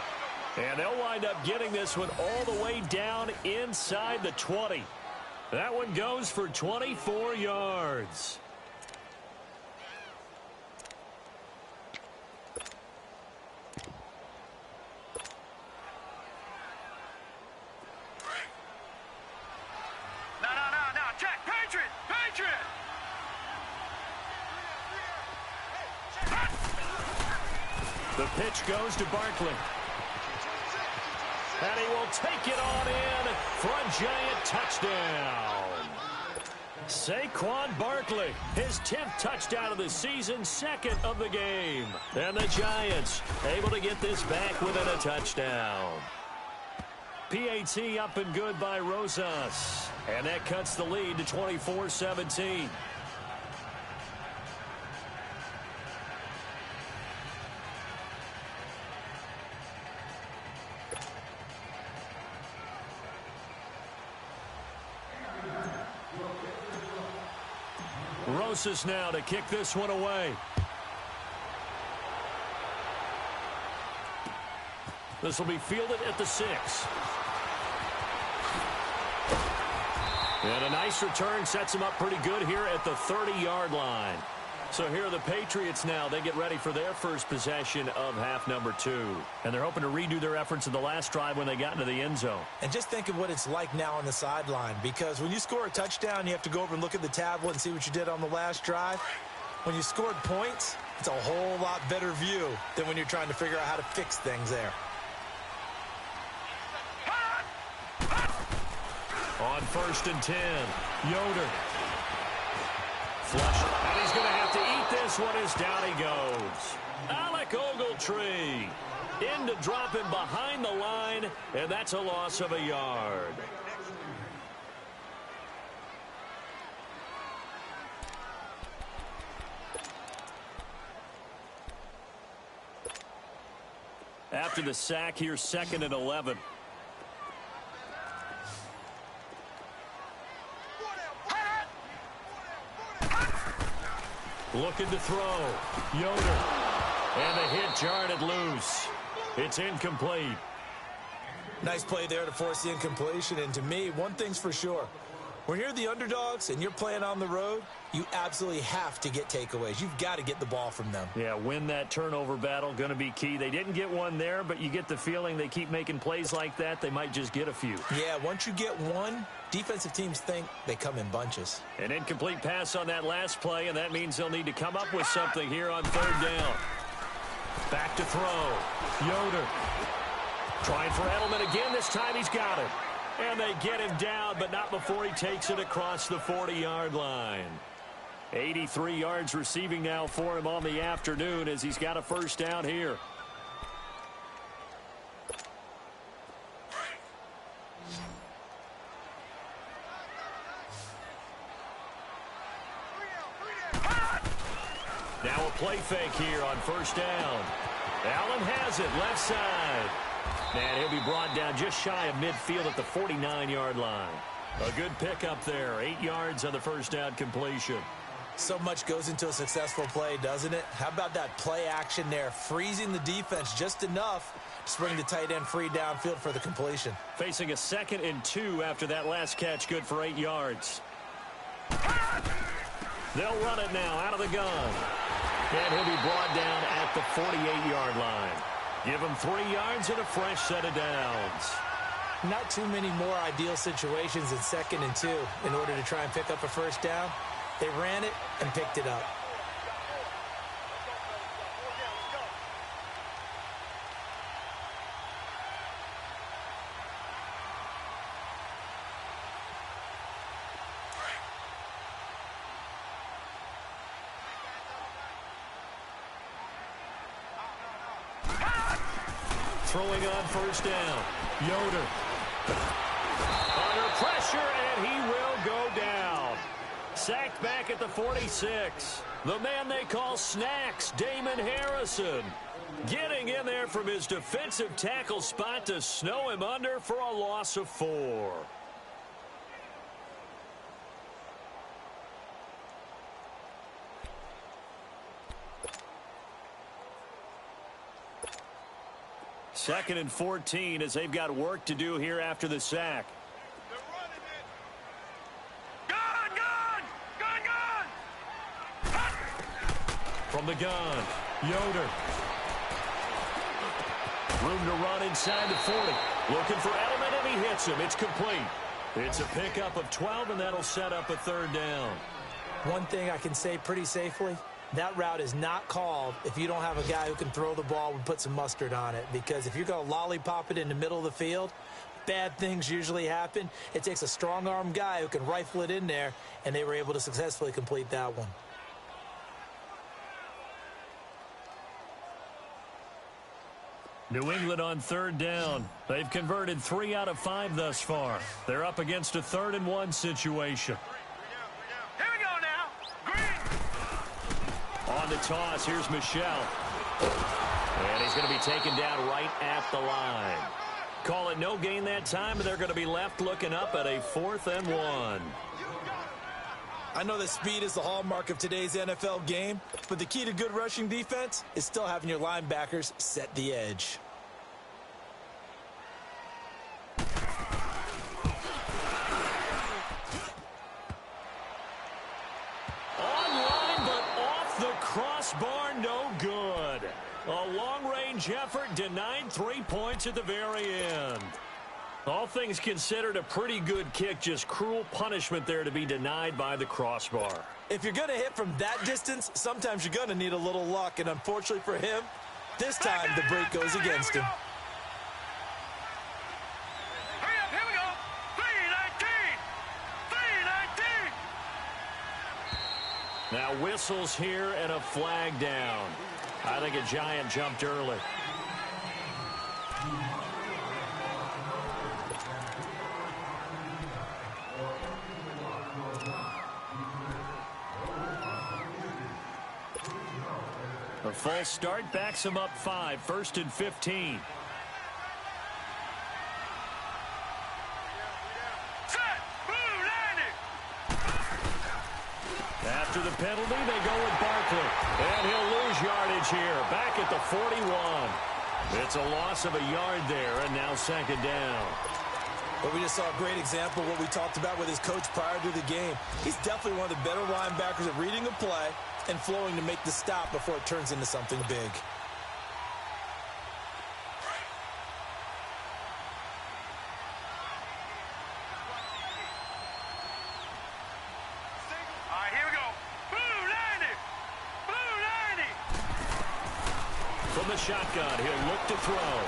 And they'll wind up getting this one all the way down inside the 20. That one goes for 24 yards. No. Check. Patriot. The pitch goes to Barkley. And he will take it on in for a giant touchdown. Saquon Barkley, his 10th touchdown of the season, 2nd of the game. And the Giants able to get this back within a touchdown. PAT up and good by Rosas. And that cuts the lead to 24-17. Rosas now to kick this one away. This will be fielded at the 6. And a nice return sets him up pretty good here at the 30-yard line. So here are the Patriots now. They get ready for their first possession of half number 2. And they're hoping to redo their efforts in the last drive when they got into the end zone. And just think of what it's like now on the sideline, because when you score a touchdown, you have to go over and look at the tablet and see what you did on the last drive. When you scored points, it's a whole lot better view than when you're trying to figure out how to fix things there. On 1st and 10, Yoder. Flush, and he's going to have to eat this one as down he goes. Alec Ogletree in to drop him behind the line, and that's a loss of a yard. After the sack, here's 2nd and 11. Looking to throw. Yoder. And the hit jarred it loose. It's incomplete. Nice play there to force the incompletion. And to me, one thing's for sure. When you're the underdogs and you're playing on the road, you absolutely have to get takeaways. You've got to get the ball from them. Yeah, win that turnover battle, going to be key. They didn't get one there, but you get the feeling they keep making plays like that, they might just get a few. Yeah, once you get one, defensive teams think they come in bunches. An incomplete pass on that last play, and that means they'll need to come up with something here on 3rd down. Back to throw. Yoder. Trying for Edelman again. This time he's got it. And they get him down, but not before he takes it across the 40-yard line. 83 yards receiving now for him on the afternoon as he's got a first down here. Now a play fake here on 1st down. Allen has it, left side. And he'll be brought down just shy of midfield at the 49-yard line. A good pickup there, 8 yards on the first down completion. So much goes into a successful play, doesn't it? How about that play action there, freezing the defense just enough to bring the tight end free downfield for the completion. Facing a 2nd and 2 after that last catch, good for 8 yards. They'll run it now out of the gun. And he'll be brought down at the 48-yard line. Give him 3 yards and a fresh set of downs. Not too many more ideal situations in 2nd and 2 in order to try and pick up a first down. They ran it and picked it up. Throwing on 1st down. Yoder. Under pressure, and he will go down. Sacked back at the 46. The man they call Snacks, Damon Harrison. Getting in there from his defensive tackle spot to snow him under for a loss of 4. 2nd and 14 as they've got work to do here after the sack. From the gun, Yoder. Room to run inside the 40. Looking for Edelman, and he hits him. It's complete. It's a pickup of 12, and that'll set up a 3rd down. One thing I can say pretty safely, that route is not called if you don't have a guy who can throw the ball and put some mustard on it. Because if you're going to lollipop it in the middle of the field, bad things usually happen. It takes a strong-arm guy who can rifle it in there, and they were able to successfully complete that one. New England on 3rd down. They've converted 3 out of 5 thus far. They're up against a 3rd and 1 situation. Here we go now. Green. On the toss, here's Michelle. And he's going to be taken down right at the line. Call it no gain that time, and they're going to be left looking up at a 4th and 1. I know that speed is the hallmark of today's NFL game, but the key to good rushing defense is still having your linebackers set the edge. Online, but off the crossbar, no good. A long-range effort denied 3 points at the very end. All things considered, a pretty good kick, just cruel punishment there to be denied by the crossbar. If you're going to hit from that distance, sometimes you're going to need a little luck, and unfortunately for him, this time the break goes against him. Hurry up, here we go. 3-19. Now whistles here and a flag down. I think a Giant jumped early. A false start backs him up 5, 1st and 15. Set. Blue landing. After the penalty, they go with Barkley. And he'll lose yardage here, back at the 41. It's a loss of a yard there, and now 2nd down. But we just saw a great example of what we talked about with his coach prior to the game. He's definitely one of the better linebackers at reading a play and flowing to make the stop before it turns into something big. All right, here we go. Blue landing. Blue landing. From the shotgun, he'll look to throw.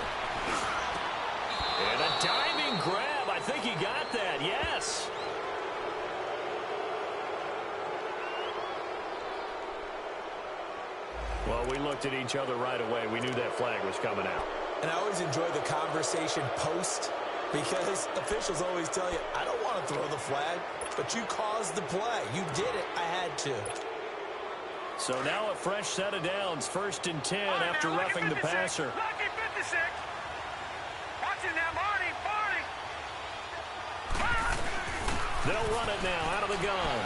And a diving grab. I think he got that, yes. Well, we looked at each other right away. We knew that flag was coming out. And I always enjoy the conversation post because officials always tell you, I don't want to throw the flag, but you caused the play. You did it. I had to. So now a fresh set of downs, 1st and 10 Right, after now, roughing the 56. passer. Lucky 56. Watch it now, Barney. They'll run it now out of the gun.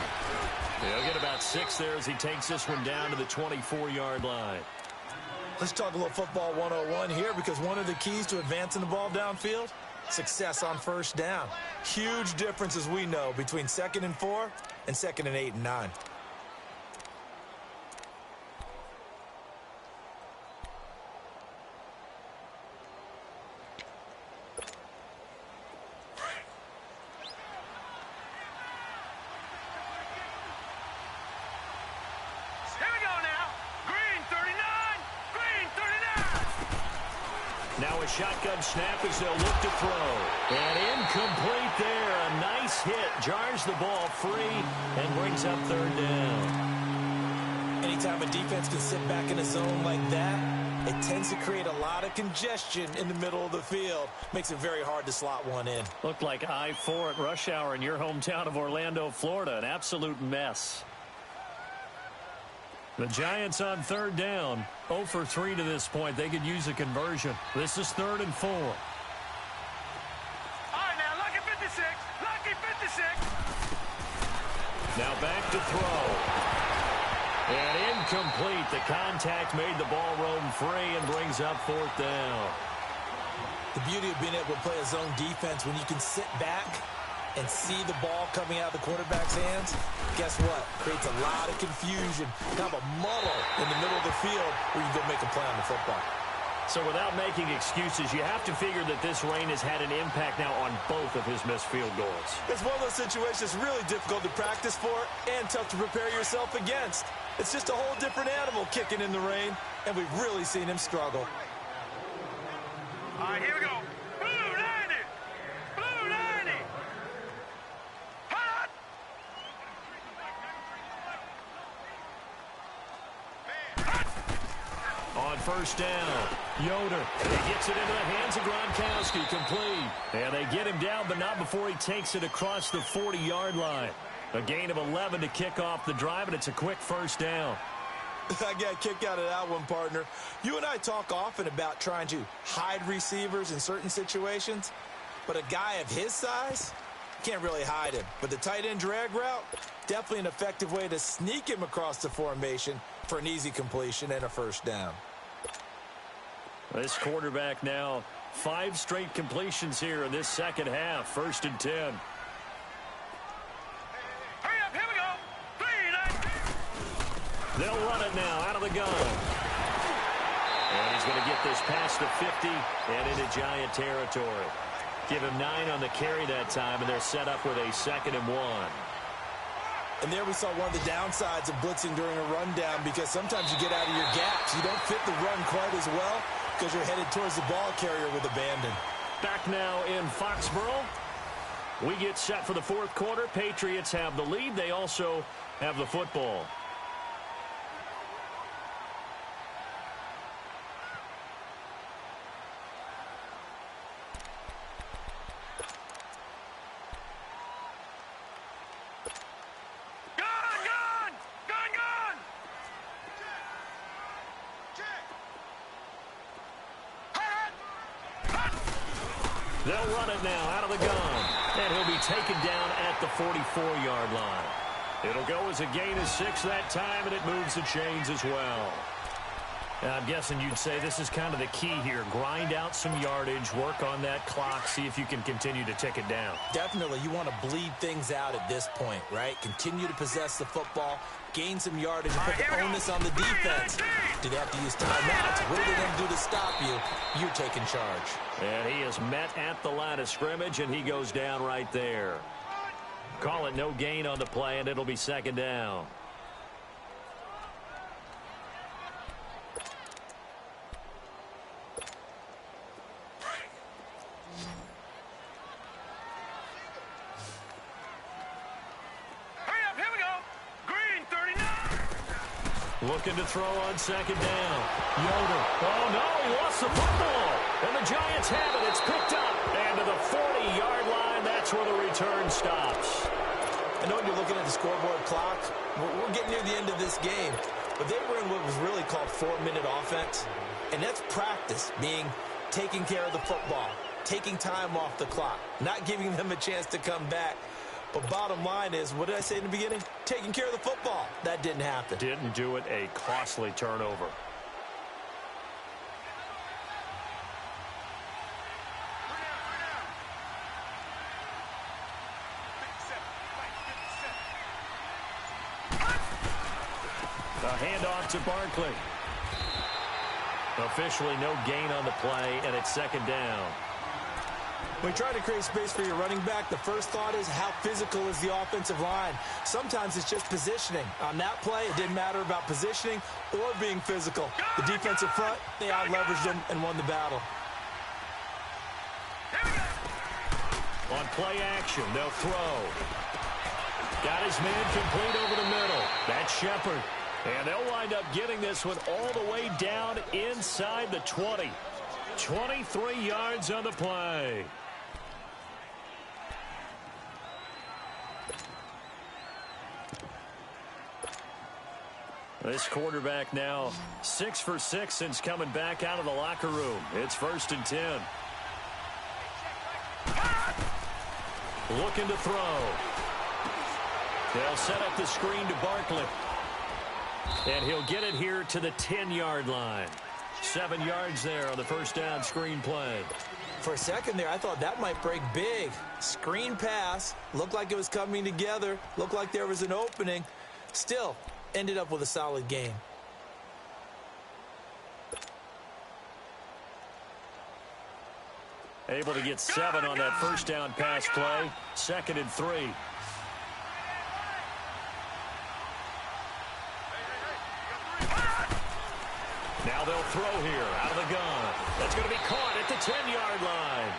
He'll get about 6 there as he takes this one down to the 24-yard line. Let's talk a little football 101 here because one of the keys to advancing the ball downfield, success on 1st down. Huge difference, as we know, between 2nd and 4 and 2nd and 8 and 9. Here we go now. Green 39. Green 39. Now a shotgun snap as they'll look to throw. And incomplete there. A nice hit. Jars the ball free and brings up 3rd down. Anytime a defense can sit back in a zone like that, it tends to create a lot of congestion in the middle of the field. Makes it very hard to slot one in. Looked like I-4 at rush hour in your hometown of Orlando, Florida. An absolute mess. The Giants on 3rd down. 0 for 3 to this point. They could use a conversion. This is 3rd and 4. All right, now, lucky 56. Lucky 56. Now back to throw. And incomplete. The contact made the ball roam free and brings up 4th down. The beauty of being able to play a zone defense when you can sit back and see the ball coming out of the quarterback's hands, guess what? Creates a lot of confusion, kind of a muddle in the middle of the field where you go make a play on the football. So without making excuses, you have to figure that this rain has had an impact now on both of his missed field goals. It's one of those situations really difficult to practice for and tough to prepare yourself against. It's just a whole different animal kicking in the rain, and we've really seen him struggle. All right, here we go. Blue 90. Blue 90. Hot. On first down, Yoder. He gets it into the hands of Gronkowski, complete. And they get him down, but not before he takes it across the 40-yard line. A gain of 11 to kick off the drive, and it's a quick first down. I got a kick out of that one, partner. You and I talk often about trying to hide receivers in certain situations, but a guy of his size can't really hide him. But the tight end drag route, definitely an effective way to sneak him across the formation for an easy completion and a first down. This quarterback now 5 straight completions here in this second half. 1st and 10. Hurry up, here we go. 3, 9. They'll run it now out of the gun. And he's going to get this past the 50 and into Giant territory. Give him 9 on the carry that time, and they're set up with a 2nd and 1. And there we saw one of the downsides of blitzing during a rundown, because sometimes you get out of your gaps. You don't fit the run quite as well because you're headed towards the ball carrier with abandon. Back now in Foxborough. We get set for the 4th quarter. Patriots have the lead. They also have the football. They'll run it now out of the gun. And he'll be taken down at the 44-yard line. It'll go as a gain of 6 that time, and it moves the chains as well. I'm guessing you'd say this is kind of the key here. Grind out some yardage, work on that clock, see if you can continue to tick it down. Definitely. You want to bleed things out at this point, right? Continue to possess the football, gain some yardage, and put the onus on the defense. Do they have to use timeouts? What are they going to do to stop you? You're taking charge. And he is met at the line of scrimmage, and he goes down right there. Call it no gain on the play, and it'll be 2nd down. Looking to throw on 2nd down. Yoder. Oh, no, he lost the football. And the Giants have it. It's picked up. And to the 40-yard line, that's where the return stops. I know when you're looking at the scoreboard clock, we're getting near the end of this game. But they were in what was really called 4-minute offense. And that's practice, being taking care of the football, taking time off the clock, not giving them a chance to come back. But bottom line is, what did I say in the beginning? Taking care of the football. That didn't happen. Didn't do it. A costly turnover. The handoff to Barkley. Officially no gain on the play, and it's 2nd down. When you're trying to create space for your running back, the first thought is, how physical is the offensive line? Sometimes it's just positioning. On that play, it didn't matter about positioning or being physical. The defensive front, they out-leveraged them and won the battle. On play action, they'll throw. Got his man complete over the middle. That's Shepard. And they'll wind up getting this one all the way down inside the 20. 23 yards on the play. This quarterback now 6 for 6 since coming back out of the locker room. It's 1st and 10. Looking to throw. They'll set up the screen to Barkley. And he'll get it here to the 10-yard line. 7 yards there on the first down screen play. For a second there, I thought that might break big. Screen pass, looked like it was coming together, looked like there was an opening. Still, ended up with a solid game. Able to get 7 on that first down pass play. 2nd and 3. Now they'll throw here out of the gun. That's going to be caught at the 10-yard line.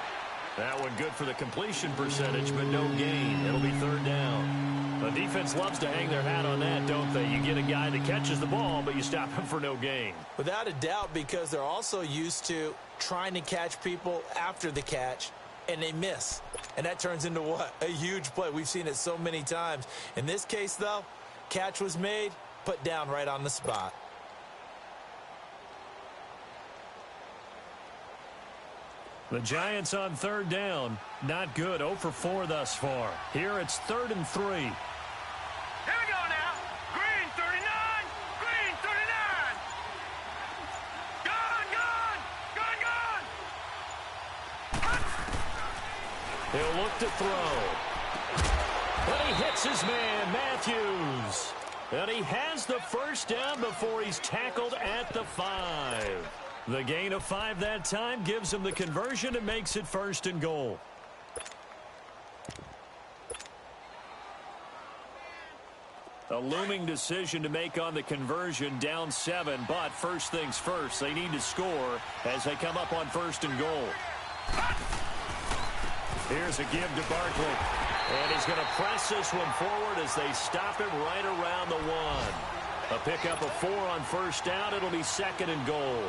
That one good for the completion percentage, but no gain. It'll be 3rd down. The defense loves to hang their hat on that, don't they? You get a guy that catches the ball, but you stop him for no gain. Without a doubt, because they're also used to trying to catch people after the catch, and they miss. And that turns into what? A huge play. We've seen it so many times. In this case, though, catch was made, put down right on the spot. The Giants on 3rd down. Not good. 0 for 4 thus far. Here it's 3rd and 3. Here we go now. Green 39. Green 39. Gone, gone. Gone, gone. He'll look to throw. But he hits his man, Matthews. And he has the first down before he's tackled at the 5. The gain of 5 that time gives him the conversion and makes it 1st and goal. A looming decision to make on the conversion, down 7, but first things first, they need to score as they come up on 1st and goal. Here's a give to Barkley, and he's going to press this one forward as they stop him right around the 1. A pickup of 4 on 1st down. It'll be 2nd and goal.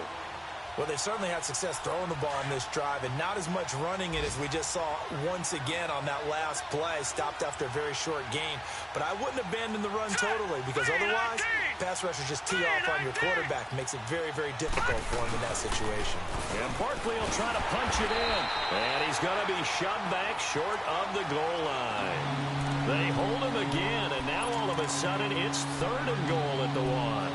Well, they've certainly had success throwing the ball in this drive, and not as much running it as we just saw once again on that last play. Stopped after a very short gain. But I wouldn't abandon the run totally, because otherwise, pass rushers just tee off on your quarterback. Makes it very, very difficult for him in that situation. And Barkley will try to punch it in. And he's going to be shoved back short of the goal line. They hold him again, and now all of a sudden, it's 3rd and goal at the 1.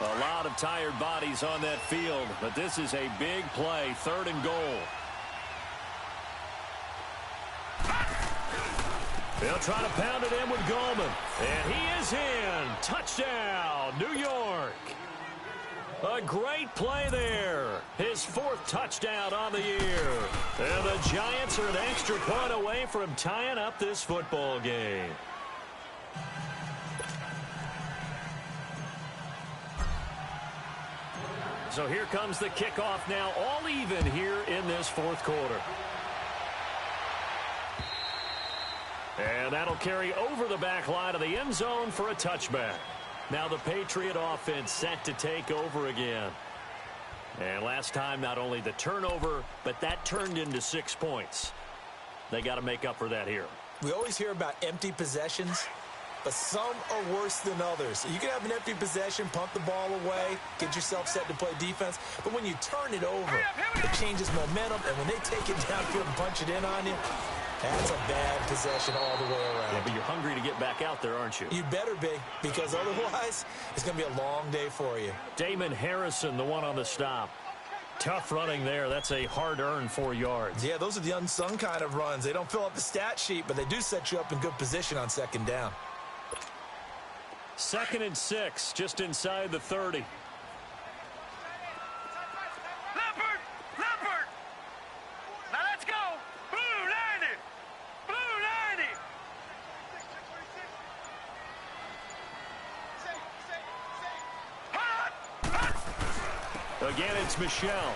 A lot of tired bodies on that field, but this is a big play, 3rd and goal. They'll try to pound it in with Goldman, and he is in. Touchdown, New York. A great play there. His 4th touchdown on the year. And the Giants are an extra point away from tying up this football game. So here comes the kickoff now, all even here in this 4th quarter. And that'll carry over the back line of the end zone for a touchback. Now the Patriot offense set to take over again. And last time, not only the turnover, but that turned into 6 points. They got to make up for that here. We always hear about empty possessions, but some are worse than others. You can have an empty possession, pump the ball away, get yourself set to play defense, but when you turn it over, it changes momentum, and when they take it downfield and punch it in on you, that's a bad possession all the way around. Yeah, but you're hungry to get back out there, aren't you? You better be, because otherwise, it's going to be a long day for you. Damon Harrison, the one on the stop. Tough running there. That's a hard-earned 4 yards. Yeah, those are the unsung kind of runs. They don't fill up the stat sheet, but they do set you up in good position on 2nd down. 2nd and 6, just inside the 30. Leopard! Leopard! Now let's go! Blue 90! Blue 90! Again, it's Michelle.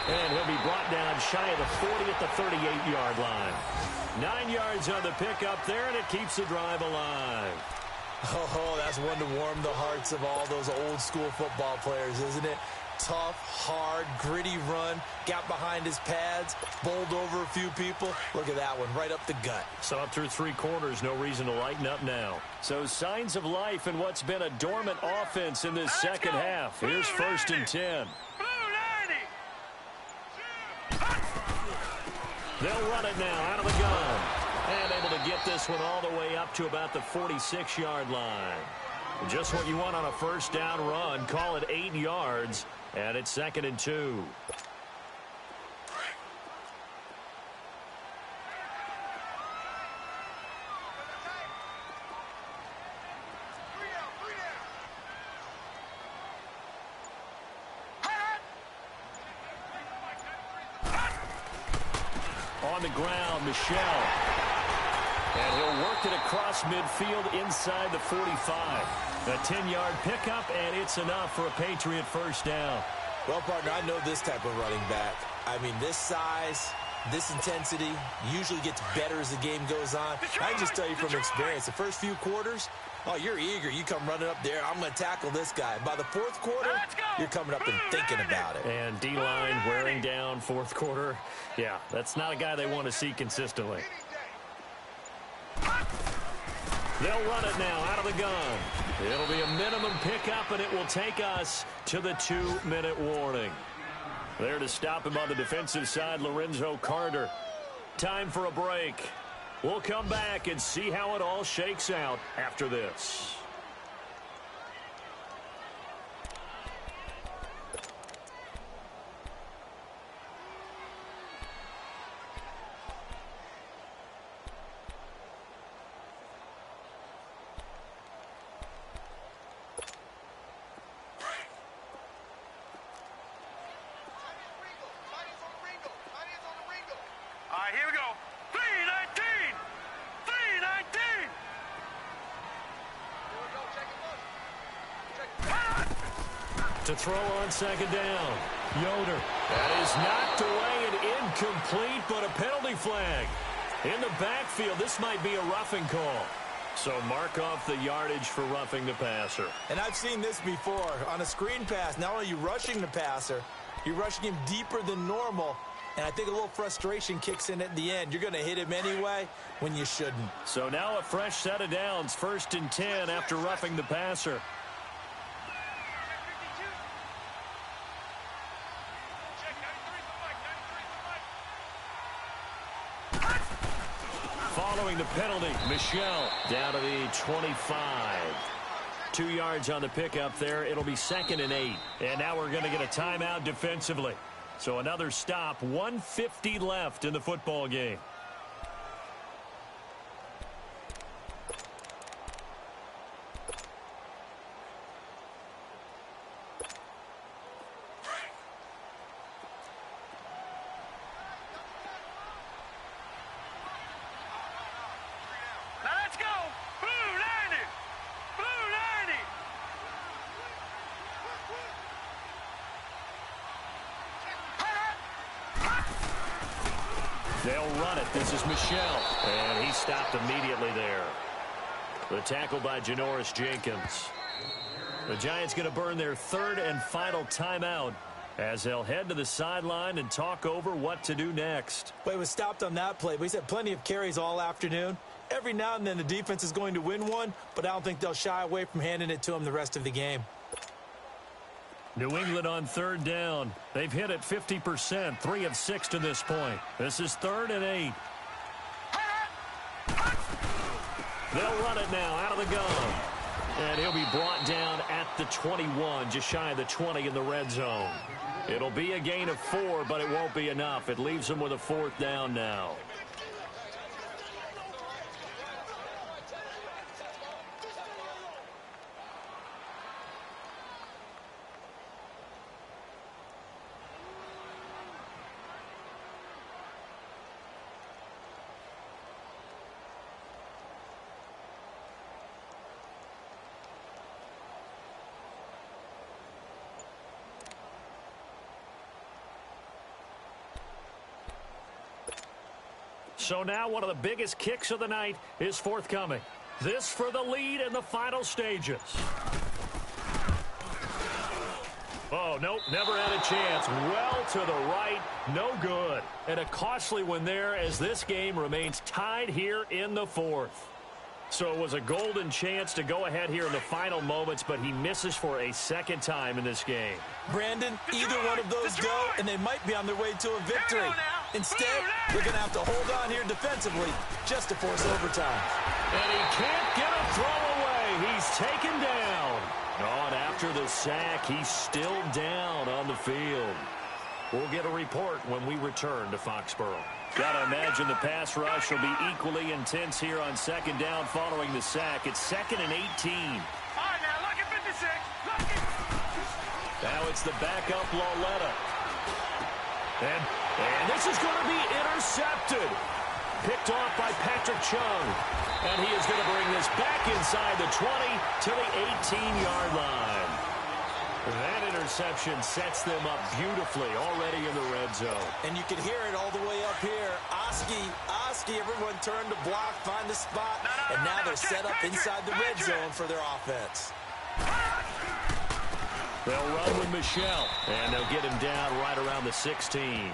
And he'll be brought down shy of the 40 at the 38-yard line. 9 yards on the pickup there, and it keeps the drive alive. Oh, that's one to warm the hearts of all those old-school football players, isn't it? Tough, hard, gritty run, got behind his pads, bowled over a few people. Look at that one, right up the gut. So up through 3 quarters, no reason to lighten up now. So signs of life in what's been a dormant offense in this second half. Here's 1st and 10. They'll run it now out of the gun. And able to to get this one all the way up to about the 46-yard line. Just what you want on a first down run. Call it 8 yards, and it's 2nd and 2. On the ground, Michel. And he'll work it across midfield inside the 45. A 10-yard pickup, and it's enough for a Patriot first down. Well, partner, I know this type of running back. I mean, this size, this intensity usually gets better as the game goes on. I can just tell you from experience, the first few quarters, oh, you're eager. You come running up there. I'm going to tackle this guy. By the fourth quarter, you're coming up and thinking about it. And D-line wearing down fourth quarter. Yeah, that's not a guy they want to see consistently. They'll run it now out of the gun. It'll be a minimum pickup, and it will take us to the 2-minute warning. There to stop him on the defensive side, Lorenzo Carter. Time for a break. We'll come back and see how it all shakes out after this. All right, here we go. 319! 319! To throw on 2nd down. Yoder. That is knocked away and incomplete, but a penalty flag. In the backfield, this might be a roughing call. So mark off the yardage for roughing the passer. And I've seen this before. On a screen pass, not only are you rushing the passer, you're rushing him deeper than normal. And I think a little frustration kicks in at the end. You're going to hit him anyway when you shouldn't. So now a fresh set of downs, 1st and 10 after roughing the passer. Following the penalty, Michel down to the 25. 2 yards on the pickup there. It'll be 2nd and 8. And now we're going to get a timeout defensively. So another stop, 1:50 left in the football game. Now let's go! Blue 90! Blue 90! They'll run it. This is Michel. And he stopped immediately there. The tackle by Janoris Jenkins. The Giants going to burn their 3rd and final timeout as they'll head to the sideline and talk over what to do next. Well, he was stopped on that play, but he's had plenty of carries all afternoon. Every now and then the defense is going to win one, but I don't think they'll shy away from handing it to him the rest of the game. New England on 3rd down. They've hit it 50%, 3 of 6 to this point. This is 3rd and 8. They'll run it now out of the gun. And he'll be brought down at the 21, just shy of the 20 in the red zone. It'll be a gain of 4, but it won't be enough. It leaves them with a 4th down now. So now one of the biggest kicks of the night is forthcoming. This for the lead in the final stages. Oh, nope, never had a chance. Well to the right, no good. And a costly one there as this game remains tied here in the 4th. So it was a golden chance to go ahead here in the final moments, but he misses for a 2nd time in this game. Brandon, either one of those go, and they might be on their way to a victory. Instead, they're going to have to hold on here defensively just to force overtime. And he can't get a throw away. He's taken down. Oh, and after the sack, he's still down on the field. We'll get a report when we return to Foxborough. Got to imagine the pass rush will be equally intense here on second down following the sack. It's 2nd and 18. All right, now, look at 56. Look at... Now it's the backup Loletta. And this is going to be intercepted. Picked off by Patrick Chung. And he is going to bring this back inside the 20 to the 18-yard line. That interception sets them up beautifully already in the red zone. And you can hear it all the way up here. Oski, everyone turned to block, find the spot, and now they're set up inside the red zone for their offense. They'll run with Michelle, and they'll get him down right around the 16.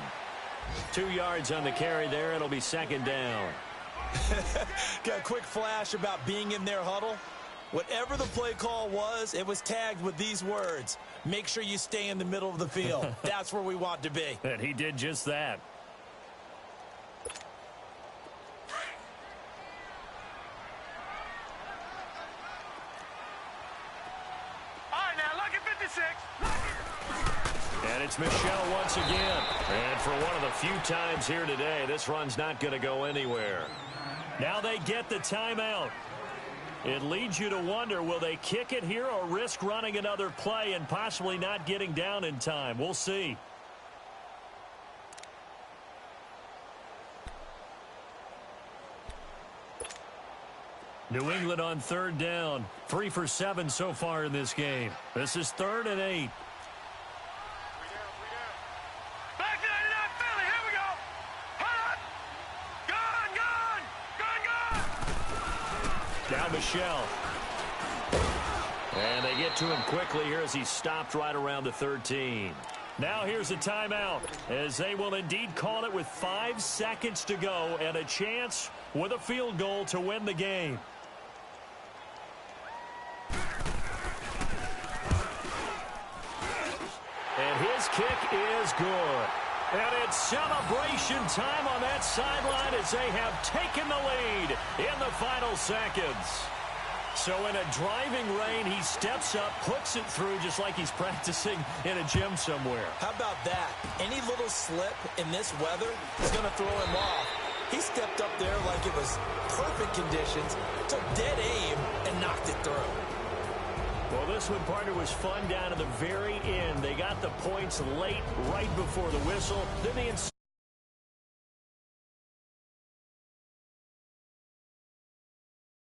2 yards on the carry there. It'll be second down. Got a quick flash about being in their huddle. Whatever the play call was, it was tagged with these words: make sure you stay in the middle of the field. That's where we want to be. And he did just that. All right, now, look at 56. And it's Michelle once again. And for one of the few times here today, this run's not going to go anywhere. Now they get the timeout. It leads you to wonder, will they kick it here or risk running another play and possibly not getting down in time? We'll see. New England on third down. 3 for 7 so far in this game. This is 3rd and 8. Back to 99 Philly. Here we go. Hold on. Gone. Now Michelle. And they get to him quickly here as he's stopped right around the 13. Now here's a timeout as they will indeed call it with 5 seconds to go and a chance with a field goal to win the game. And his kick is good. And it's celebration time on that sideline as they have taken the lead in the final seconds. So in a driving rain, he steps up, puts it through just like he's practicing in a gym somewhere. How about that? Any little slip in this weather is going to throw him off. He stepped up there like it was perfect conditions, took dead aim, and knocked it through. Well, this one, partner, was fun down to the very end. They got the points late, right before the whistle. Then the